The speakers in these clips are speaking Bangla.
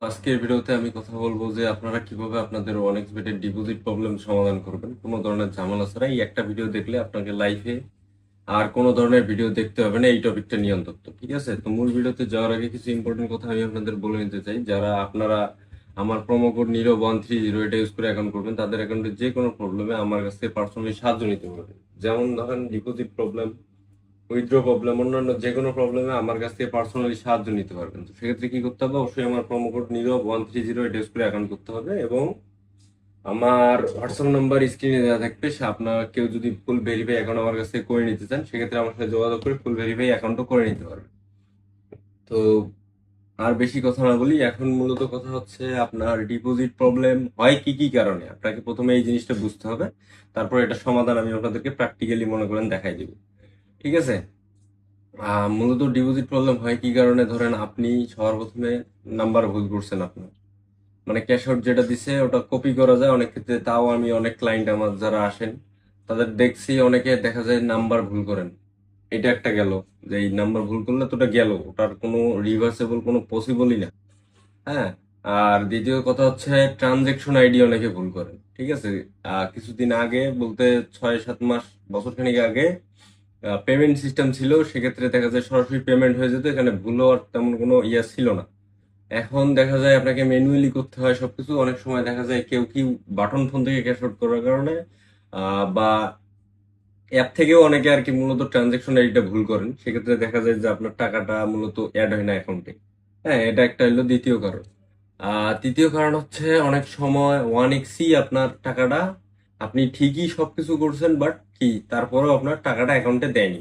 আজকের ভিডিওতে আমি কথা বলবো যে আপনারা কিভাবে আপনাদের অনএক্সপেক্টেড ডিপোজিট প্রবলেম সমাধান করবেন কোনো ধরনের ঝামেলা ছাড়া। এই একটা ভিডিও দেখলে আপনাকে লাইফে আর কোনো ধরনের ভিডিও দেখতে হবে না, এই টপিকটা নিয়ে অন্তত। ঠিক আছে, তো মূল ভিডিওতে যাওয়ার আগে কিছু ইম্পর্টেন্ট কথা আমি আপনাদের বলে নিতে চাই। যারা আপনারা আমার প্রোমো কোড নীরব130 এটা ইউজ করে অ্যাকাউন্ট করবেন, তাদের অ্যাকাউন্টে যে কোনো প্রবলেমে আমার কাছ থেকে পার্সোনালি সাহায্য নিতে পারবেন। যেমন ধরেন ডিপোজিট প্রবলেম, উইথড্র প্রবলেম, অন্যান্য যে কোনো প্রবলেমে আমার কাছ থেকে পার্সোনালি সাহায্য নিতে পারবেন। তো সেক্ষেত্রে কি করতে হবে, অবশ্যই আমার প্রোমো কোড নীরব130 এটা ইউজ করে অ্যাকাউন্ট করতে হবে এবং আমার হোয়াটসঅ্যাপ নাম্বার স্ক্রিনে দেওয়া থাকবে। সে আপনার কেউ যদি ফুল ভেরিফাই অ্যাকাউন্ট আমার কাছ থেকে করে নিতে চান, সেক্ষেত্রে আমার সাথে যোগাযোগ করে ফুল ভেরিফাই অ্যাকাউন্টও করে নিতে পারবেন। তো আর বেশি কথা না বলি, এখন মূলত কথা হচ্ছে আপনার ডিপোজিট প্রবলেম হয় কি কি কারণে। আপনাকে প্রথমে এই জিনিসটা বুঝতে হবে, তারপর এটা সমাধান আমি আপনাদেরকে প্র্যাকটিক্যালি মনে করেন দেখাই দিব। ঠিক আছে, মূলত ডিপোজিট প্রবলেম হয় কি কারণে। ধরেন আপনি সবার প্রথমে নাম্বার ভুল করছেন আপনার, মানে ক্যাশ আউট যেটা দিছে ওটা কপি করা যায় অনেক ক্ষেত্রে। তাও আমি অনেক ক্লায়েন্ট আমার যারা আসেন তাদের দেখছি অনেকে দেখা যায় নাম্বার ভুল করেন। এটা একটা গেল, যে এই নাম্বার ভুল করলে তো ওটা গেল, ওটার কোনো রিভার্সেবল কোনো পসিবলই না। হ্যাঁ, আর দ্বিতীয় কথা হচ্ছে ট্রানজেকশন আইডি অনেকে ভুল করেন। ঠিক আছে, কিছুদিন আগে বলতে 6-7 মাস, বছর খানিক আগে পেমেন্ট সিস্টেম ছিল, সেক্ষেত্রে দেখা যায় সরাসরি পেমেন্ট হয়ে যেত, এখানে ভুল হওয়ার তেমন কোনো ইয়া ছিল না। এখন দেখা যায় আপনাকে ম্যানুয়ালি করতে হয় সবকিছু। অনেক সময় দেখা যায় কেউ কি বাটন ফোন থেকে ক্যাশ আউট করার কারণে বা অ্যাপ থেকেও অনেকে আর কি মূলত ট্রানজেকশন আইডিটা ভুল করেন, সেক্ষেত্রে দেখা যায় যে আপনার টাকাটা মূলত অ্যাড হয় না অ্যাকাউন্টে। হ্যাঁ, এটা একটা হলো দ্বিতীয় কারণ। তৃতীয় কারণ হচ্ছে অনেক সময় 1xই আপনার টাকাটা, আপনি ঠিকই সবকিছু করছেন বাট কি তারপরেও আপনার টাকাটা অ্যাকাউন্টে দেয়নি।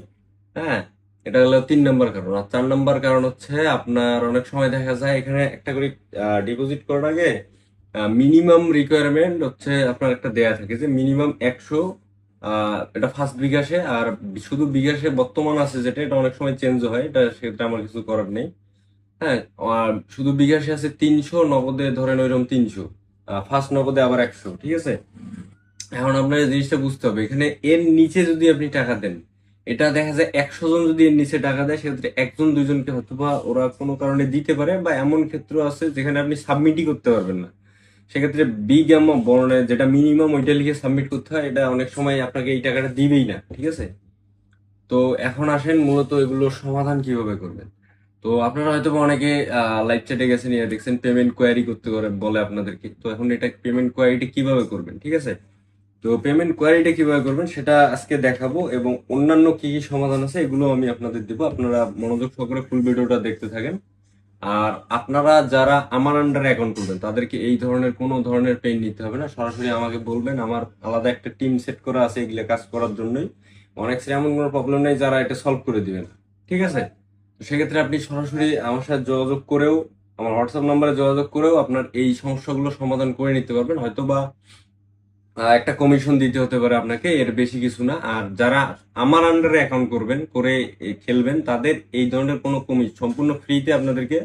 হ্যাঁ, এটা হলো 3 নম্বর কারণ। আর 4 নম্বর কারণ হচ্ছে আপনার অনেক সময় দেখা যায় এখানে একটা করে ডিপোজিট করার আগে মিনিমাম রিকোয়ারমেন্ট হচ্ছে আপনার একটা দেয়া থাকে যে মিনিমাম 100, এটা ফার্স্ট বিকাশে। আর শুধু বিকাশে বর্তমান আছে যেটা, এটা অনেক সময় চেঞ্জ হয়, এটা সেক্ষেত্রে আমার কিছু করার নেই। হ্যাঁ, আর শুধু বিকাশে আছে 300, নগদে ধরেন ওইরকম 300, ফার্স্ট নগদে আবার 100। ঠিক আছে, এখন আপনার এই জিনিসটা বুঝতে হবে, এখানে এর নিচে যদি আপনি টাকা দেন, এটা দেখা যায় 100 জন যদি এর নিচে টাকা দেয়, সেক্ষেত্রে একজন দুইজনকে হয়তো বা ওরা কোনো কারণে দিতে পারে, বা এমন ক্ষেত্র আছে যেখানে আপনি সাবমিটই করতে পারবেন না। সেক্ষেত্রে বিগ অ্যামাউন্ট বড় যেটা মিনিমাম ওইটা লিখে সাবমিট করতে হয়, এটা অনেক সময় আপনাকে এই টাকাটা দিবেই না। ঠিক আছে, তো এখন আসেন মূলত এগুলোর সমাধান কিভাবে করবেন। তো আপনারা হয়তো বা অনেকে লাইভ চ্যাটে গেছেন, ইয়া দেখছেন পেমেন্ট কোয়ারি করতে করে বলে আপনাদেরকে। তো এখন এটা পেমেন্ট কোয়ারিটা কিভাবে করবেন, ঠিক আছে। তো পেমেন্ট কোয়ারিটা কিভাবে করবেন সেটা আজকে দেখাবো, এবং অন্যান্য কি কি সমাধান আছে এগুলো আমি আপনাদের দিব। আপনারা মনোযোগ সহকারে ফুল ভিডিওটা দেখতে থাকেন। আর আপনারা যারা আমার আন্ডারে অ্যাকাউন্ট করবেন, তাদেরকে এই ধরনের কোনো ধরনের পেইন নিতে হবে না। সরাসরি আমাকে বলবেন, আমার আলাদা একটা টিম সেট করা আছে এগুলো কাজ করার জন্যই। অনেক এমন কোনো প্রবলেম নেই যারা এটা সলভ করে দিবেন। ঠিক আছে, তো সেক্ষেত্রে আপনি সরাসরি আমার সাথে যোগাযোগ করেও, আমার হোয়াটসঅ্যাপ নাম্বারে যোগাযোগ করেও আপনার এই সমস্যাগুলো সমাধান করে নিতে পারবেন। হয়তো বা একটা কমিশন দিতে হতে পারে আপনাকে, এর বেশি কিছু না। আর যারা আমার আন্ডারে অ্যাকাউন্ট করবেন, করে খেলবেন, তাদের এই ধরনের কোনো কমিশন, সম্পূর্ণ ফ্রিতে আপনাদেরকে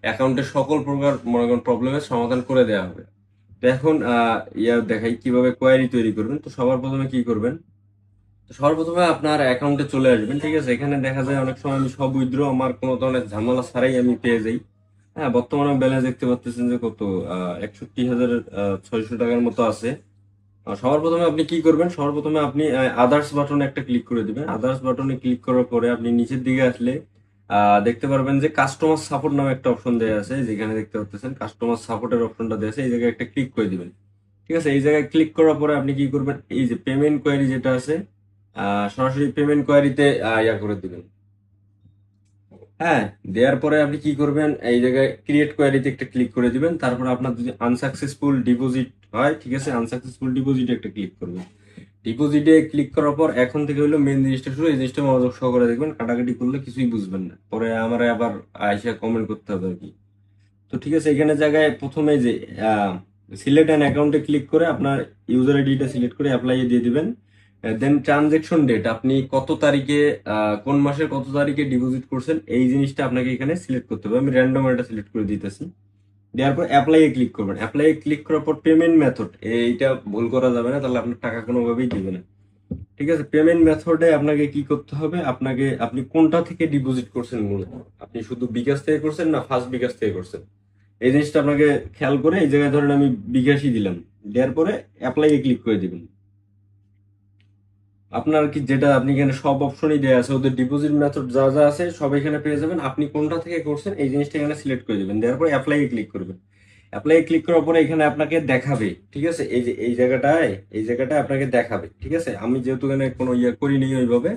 অ্যাকাউন্টের সকল প্রকার মনে করেন প্রবলেমের সমাধান করে দেওয়া হবে। তো এখন দেখাই কিভাবে কোয়ারি তৈরি করবেন। তো সবার প্রথমে কি করবেন, তো সবার প্রথমে আপনার অ্যাকাউন্টে চলে আসবেন। ঠিক আছে, এখানে দেখা যায় অনেক সময় আমি সব উইথড্র আমার কোনো ধরনের ঝামেলা ছাড়াই আমি পেয়ে যাই। হ্যাঁ, বর্তমানে ব্যালেন্স দেখতে পাচ্ছেন যে কত, 61,600 টাকার মতো আছে। সবার প্রথমে আপনি কি করবেন, সবার প্রথমে আপনি আদার্স বাটনে একটা ক্লিক করে দিবেন। আদার্স বাটনে ক্লিক করার পরে আপনি নিচের দিকে আসলে দেখতে পারবেন যে কাস্টমার সাপোর্ট নামে একটা অপশন দেওয়া আছে, যেখানে দেখতে পাচ্ছেন কাস্টমার সাপোর্টের অপশনটা দেওয়া আছে, এই জায়গায় একটা ক্লিক করে দিবেন। ঠিক আছে, এই জায়গায় ক্লিক করার পরে আপনি কি করবেন, এই যে পেমেন্ট কোয়ারি যেটা আছে, সরাসরি পেমেন্ট কোয়ারিতে ইয়া করে দিবেন। হ্যাঁ, দেওয়ার পরে আপনি কি করবেন, এই জায়গায় ক্রিয়েট কোয়ারিতে একটা ক্লিক করে দিবেন। তারপর আপনার যদি আনসাকসেসফুল ডিপোজিট হয়, ঠিক আছে, আনসাকসেসফুল ডিপোজিটে একটা ক্লিক করবেন। ডিপোজিটে ক্লিক করার পর এখন থেকে হলো মেন জিনিসটা শুরু। এই জিনিসটা মনোযোগ সহকারে দেখবেন, কাটাকাটি করলে কিছুই বুঝবেন না, পরে আমার আবার আইসা কমেন্ট করতে হবে আর কি। তো ঠিক আছে, এখানে জায়গায় প্রথমে যে সিলেক্ট অ্যান অ্যাকাউন্টে ক্লিক করে আপনার ইউজার আইডিটা সিলেক্ট করে অ্যাপ্লাই দিয়ে দিবেন। দেন ট্রানজেকশন ডেট, আপনি কত তারিখে কোন মাসের কত তারিখে ডিপোজিট করছেন, এই জিনিসটা আপনাকে এখানে সিলেক্ট করতে হবে। আমি র্যান্ডম এটা সিলেক্ট করে দিতেছি। দেওয়ার পর অ্যাপ্লাই এ ক্লিক করবেন। অ্যাপ্লাই এ ক্লিক করার পর পেমেন্ট মেথড, এইটা ভুল করা যাবে না, তাহলে আপনার টাকা কোনোভাবেই দিবে না। ঠিক আছে, পেমেন্ট মেথডে আপনাকে কি করতে হবে, আপনাকে আপনি কোনটা থেকে ডিপোজিট করছেন মূলত, আপনি শুধু বিকাশ থেকে করছেন না ফার্স্ট বিকাশ থেকে করছেন, এই জিনিসটা আপনাকে খেয়াল করে এই জায়গায় ধরেন আমি বিকাশই দিলাম, দেওয়ার পরে অ্যাপ্লাই এ ক্লিক করে দিবেন। আপনার কি যেটা আপনি এখানে সব অপশনই দেওয়া আছে, ওদের ডিপোজিট মেথড যা যা আছে সব এখানে পেয়ে যাবেন। আপনি কোনটা থেকে করছেন এই জিনিসটা এখানে সিলেক্ট করে দিবেন, দেওয়ার পরে অ্যাপ্লাই এ ক্লিক করবেন। অ্যাপ্লাই ক্লিক করার পরে এখানে আপনাকে দেখাবে, ঠিক আছে, এই যে এই জায়গাটায় আপনাকে দেখাবে, ঠিক আছে। আমি যেহেতু এখানে কোনো ইয়ে করিনি ওইভাবে,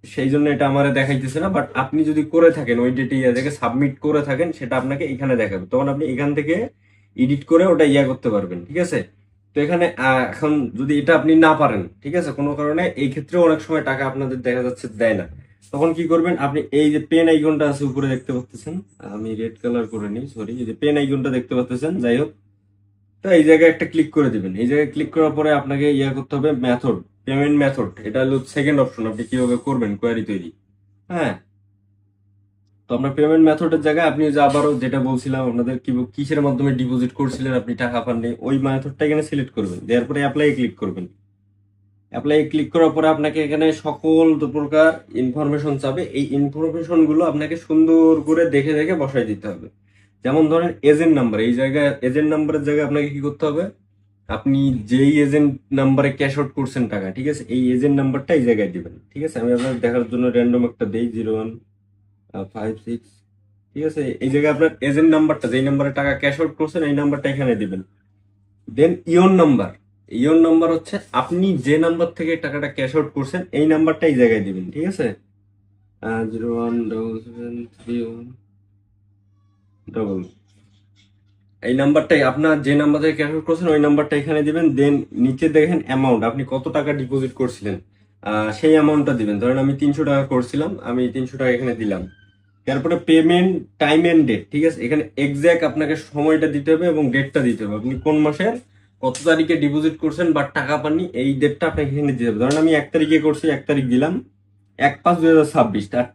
সেই জন্য এটা আমার দেখাইতেছে না, বাট আপনি যদি করে থাকেন ওই ডেটে ইয়ে থেকে সাবমিট করে থাকেন, সেটা আপনাকে এখানে দেখাবে, তখন আপনি এখান থেকে এডিট করে ওটা ইয়া করতে পারবেন, ঠিক আছে। তো এখানে এখন যদি এটা আপনি না পারেন, ঠিক আছে, কোনো কারণে এই ক্ষেত্রে অনেক সময় টাকা আপনাদের দেখা যাচ্ছে দেয় না, তখন কি করবেন, আপনি এই যে পেন আইকনটা আছে উপরে দেখতে পাচ্ছেন, আমি রেড কালার করে নিই, সরি, এই যে পেন আইকনটা দেখতে পাচ্ছেন, যাই হোক, তো এই জায়গায় একটা ক্লিক করে দিবেন। এই জায়গায় ক্লিক করার পরে আপনাকে ইয়া করতে হবে মেথড, পেমেন্ট মেথড, এটা হলো সেকেন্ড অপশন, আপনি কিভাবে করবেন কোয়ারি তৈরি। হ্যাঁ, তো আপনার পেমেন্ট মেথডের জায়গায় আপনি যে আবারও যেটা বলছিলাম আপনাদের, কি কিসের মাধ্যমে ডিপোজিট করছিলেন আপনি টাকা পাননি, ওই মেথডটা এখানে সিলেক্ট করবেন, দেওয়ার পরে অ্যাপ্লাই ক্লিক করবেন। অ্যাপ্লাই ক্লিক করার পরে আপনাকে এখানে সকল প্রকার ইনফরমেশন চাবে, এই ইনফরমেশন গুলো আপনাকে সুন্দর করে দেখে দেখে বসাই দিতে হবে। যেমন ধরেন এজেন্ট নাম্বার, এই জায়গায় এজেন্ট নাম্বারের জায়গায় আপনাকে কি করতে হবে, আপনি যেই এজেন্ট নাম্বারে ক্যাশ আউট করছেন টাকা, ঠিক আছে, এই এজেন্ট নাম্বারটা এই জায়গায় দিবেন, ঠিক আছে। আমি আপনার দেখার জন্য র্যান্ডম একটা দেই, 0156, ঠিক আছে। এই জায়গায় আপনার এজেন্ট নাম্বারটা, যেই নাম্বারে টাকা ক্যাশ আউট করছেন এই নাম্বারটা এখানে দিবেন। দেন ইওন নাম্বার, ইওন নাম্বার হচ্ছে আপনি যে নাম্বার থেকে টাকাটা ক্যাশ আউট করছেন এই নাম্বারটা এই জায়গায় দিবেন, ঠিক আছে। 017731 এই নাম্বারটাই আপনার যে নাম্বার থেকে ক্যাশ আউট করছেন ওই নাম্বারটা এখানে দিবেন। দেন নিচে দেখেন অ্যামাউন্ট, আপনি কত টাকা ডিপোজিট করছিলেন, সেই অ্যামাউন্টটা দিবেন। ধরেন আমি 300 টাকা করছিলাম, আমি 300 টাকা এখানে দিলাম। তারপরে পেমেন্ট টাইম এন্ড ডেট, ঠিক আছে, এখানে এক্সাক্ট আপনাকে সময়টা দিতে হবে এবং ডেটটা দিতে হবে, আপনি কোন মাসের কত তারিখে ডিপোজিট করছেন বা টাকা পাননি এই ডেটটা আপনাকে এখানে দিতে হবে। ধরেন আমি 1 তারিখে করছি, 1 তারিখ দিলাম, 1/5/2026। আর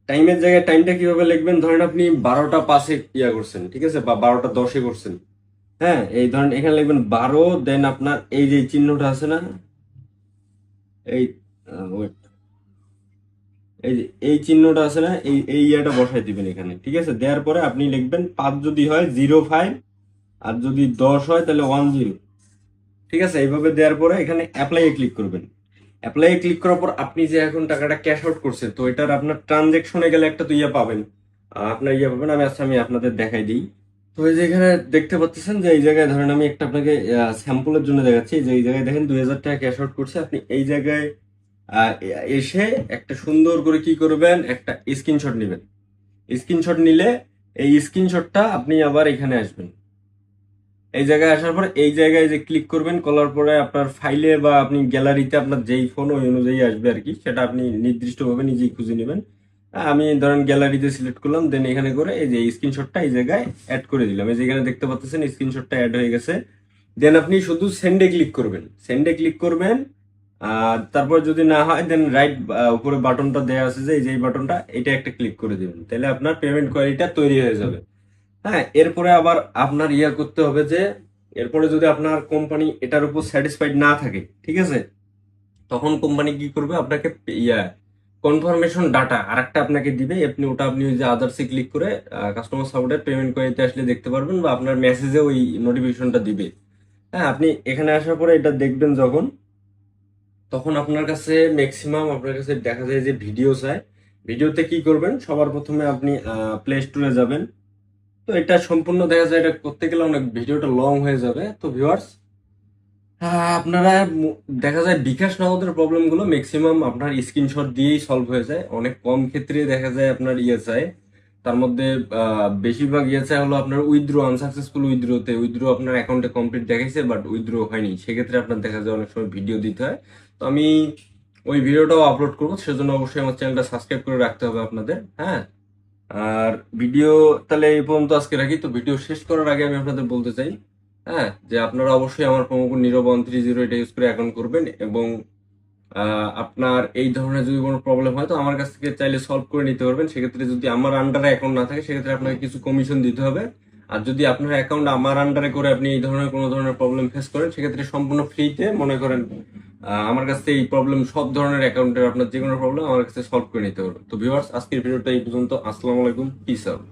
টাইমের জায়গায় টাইমটা কিভাবে লিখবেন, ধরেন আপনি 12টা 5-এ ইয়া করছেন, ঠিক আছে, বা 12টা 10-এ করছেন। হ্যাঁ, এই ধরেন এখানে লিখবেন 12, দেন আপনার এই যে চিহ্নটা আছে না, এই wait, এই যে এই চিহ্নটা আছে না, এই এই ইয়াটা বসাই দিবেন এখানে, ঠিক আছে। দেওয়ার পরে আপনি লিখবেন 5 যদি হয় 05, আর যদি 10 হয় তাহলে 10, ঠিক আছে। এইভাবে দেওয়ার পরে এখানে অ্যাপ্লাই এ ক্লিক করবেন। অ্যাপ্লাই ক্লিক করার পর আপনি যে এখন টাকাটা ক্যাশ আউট করছেন, তো এটার আপনার ট্রানজেকশনে গেলে একটা তো ইয়া পাবেন, আপনার ইয়া পাবেন। আমি আপনাদের দেখাই দিই। তো এই যে এখানে দেখতে পাচ্ছেন যে এই জায়গায় ধরেন আমি একটা আপনাকে স্যাম্পলের জন্য দেখাচ্ছি, যে এই জায়গায় দেখেন 2000 টাকা ক্যাশ আউট করছে। আপনি এই জায়গায় আহ, এসে একটা সুন্দর করে কি করবেন, একটা স্ক্রিনশট নেবেন। স্ক্রিনশট নিলে এই স্ক্রিনশটটা আপনি আবার এখানে আসবেন, এই জায়গায় আসার পর এই জায়গায় যে ক্লিক করবেন, করার পরে আপনার ফাইলে বা আপনি গ্যালারিতে আপনার যেই ফোন ওই অনুযায়ী আসবে আর কি, সেটা আপনি নির্দিষ্টভাবে নিজেই খুঁজে নেবেন। আমি ধরেন গ্যালারিতে সিলেক্ট করলাম, দেন এখানে করে এই যে স্ক্রিনশটটা এই জায়গায় অ্যাড করে দিলাম, এই যে এখানে দেখতে পাচ্ছেন স্ক্রিনশটটা অ্যাড হয়ে গেছে। দেন আপনি শুধু সেন্ডে ক্লিক করবেন, সেন্ডে ক্লিক করবেন। আর তারপর যদি না হয় দেন রাইট উপরে বাটনটা দেওয়া আছে, যে এই যে বাটনটা, এটা একটা ক্লিক করে দিবেন, তাহলে আপনার পেমেন্ট কোয়ারিটা তৈরি হয়ে যাবে। হ্যাঁ, এরপরে আবার আপনার ইয়া করতে হবে যে, এরপরে যদি আপনার কোম্পানি এটার উপর স্যাটিসফাইড না থাকে, ঠিক আছে, তখন কোম্পানি কি করবে, আপনাকে ইয়া কনফার্মেশন ডাটা আরেকটা আপনাকে দিবে, আপনি ওটা আপনি ওই যে আদার্সে ক্লিক করে কাস্টমার সাপোর্টের পেমেন্ট কোয়ারিতে আসলে দেখতে পারবেন, বা আপনার মেসেজে ওই নোটিফিকেশনটা দিবে। হ্যাঁ, আপনি এখানে আসার পরে এটা দেখবেন যখন, তখন আপনার কাছে ম্যাক্সিমাম আপনার কাছে দেখা যায় যে ভিডিও চায়। ভিডিওতে কি করবেন, সবার প্রথমে আপনি প্লে স্টোরে যাবেন। তো এটা সম্পূর্ণ দেখা যায়, এটা করতে গেলে অনেক ভিডিওটা লং হয়ে যাবে। তো ভিউয়ার্স, আপনারা দেখা যায় বিকাশ নগদের প্রবলেম গুলো ম্যাক্সিমাম আপনার স্ক্রিনশট দিয়েই সলভ হয়ে যায়, অনেক কম ক্ষেত্রে দেখা যায় আপনার ইয়ে চায়। তার মধ্যে বেশিরভাগ ইয়ে চায় হলো আপনার উইথড্র, আনসাকসেসফুল উইথড্রোতে, উইথড্র আপনার অ্যাকাউন্টে কমপ্লিট দেখাইছে বাট উইথড্র হয়নি, সেক্ষেত্রে আপনার দেখা যায় অনেক সময় ভিডিও দিতে হয়। তো আমি ওই ভিডিওটাও আপলোড করবো, সেজন্য অবশ্যই আমার চ্যানেলটা সাবস্ক্রাইব করে রাখতে হবে আপনাদের। হ্যাঁ, আর ভিডিও তাহলে এই পর্যন্ত আজকে রাখি। তো ভিডিও শেষ করার আগে আমি আপনাদের বলতে চাই, হ্যাঁ, যে আপনারা অবশ্যই আমার প্রোমো কোড নীরব130 এটা ইউজ করে অ্যাকাউন্ট করবেন, এবং আপনার এই ধরনের যদি কোনো প্রবলেম হয় তো আমার কাছ থেকে চাইলে সলভ করে নিতে পারবেন। সেক্ষেত্রে যদি আমার আন্ডারে অ্যাকাউন্ট না থাকে সেক্ষেত্রে আপনাকে কিছু কমিশন দিতে হবে। আর যদি আপনার অ্যাকাউন্ট আমার আন্ডারে করে আপনি এই ধরনের কোনো ধরনের প্রবলেম ফেস করেন, সেক্ষেত্রে সম্পূর্ণ ফ্রিতে, মনে করেন আমার কাছ থেকে এই প্রবলেম, সব ধরনের অ্যাকাউন্টের আপনার যে কোনো প্রবলেম আমার কাছে সলভ করে নিতে পারবেন। তো ভিউয়ার্স, আজকের ভিডিওটা এই পর্যন্ত। আসসালামু আলাইকুম, পিস আউট।